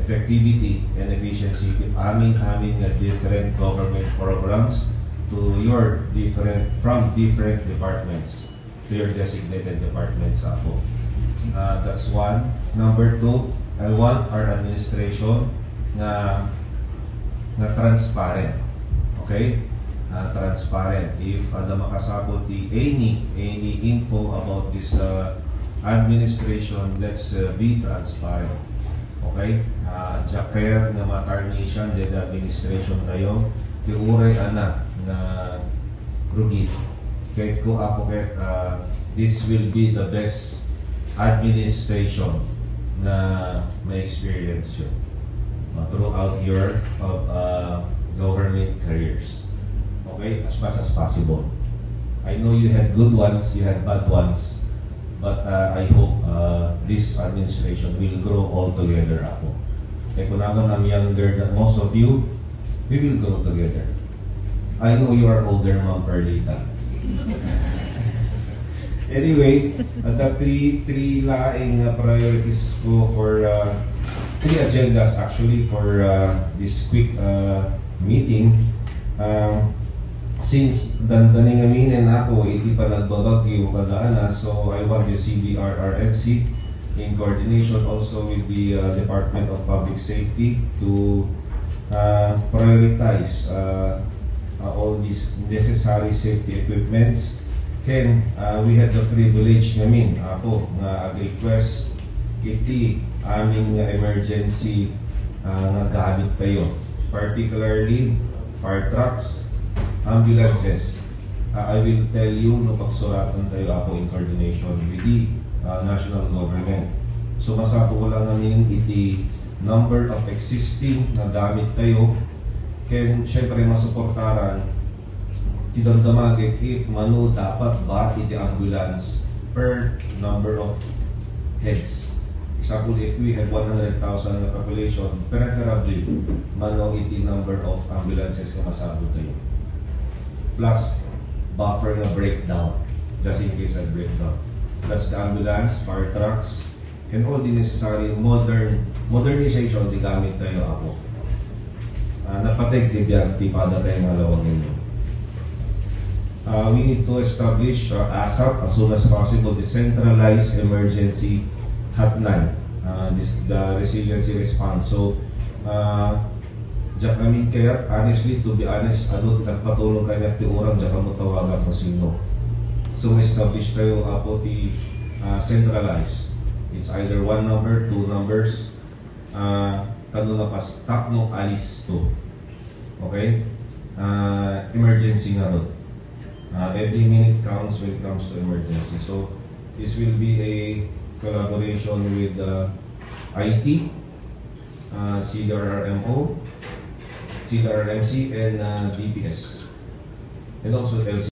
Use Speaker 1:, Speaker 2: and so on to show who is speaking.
Speaker 1: effectivity and efficiency aming different government programs to from different departments to your designated departments ako. That's one. Number two, I want our administration na transparent. Okay? Transparent. If makasabot any info about this administration, let's be transparent. Okay? Kaya nga matarnisyan din administration tayo, tiuray anak na rugi. Kahit ko ako this will be the best administration na may experience yun throughout your government careers. Okay? As fast as possible. I know you had good ones, you had bad ones, but I hope this administration will grow all together ako. Kaya kung naman I'm younger than most of you, we will grow together. I know you are older, Ma'am Perlita. Anyway, the three laing priorities ko for three agendas actually for this quick meeting. Since dandaning aminin ako, hindi pa nagbabagyo kadaan so I want the CDRRMC in coordination also with the Department of Public Safety to prioritize all these necessary safety equipments. Ken, we had the privilege namin ako na request kiti aming emergency nga gamit kayo, particularly fire trucks, ambulances. I will tell you no pagsuratan tayo ako in coordination with the national government. So masapo ko lang namin iti number of existing na gamit tayo, ken syempre masuportaran tidamdamagit if mano dapat ba iti ambulance per number of heads. Example, if we have 100,000 na population, preferably mano iti number of ambulances na masabot tayo. Plus, buffer na breakdown, just in case of breakdown. That's the ambulance, fire trucks, and all the necessary modernization di gamit tayo ako. Napateg di biyak ti pada tayo nga lawag ninyo. We need to establish ASAP as soon as possible the centralized emergency hotline, the resiliency response. So, kami kaya honestly, to be honest, nagpatulong kayo na ti orang diyan kamo tawagan mo sino. So, establish tayo po ti centralized. It's either one number, two numbers, kanuna pas takno alis to. Okay? Emergency nga ron. Every minute counts when it comes to emergency. So, this will be a collaboration with IT, CDRRMO, CDRRMC, and DPS, and also LC.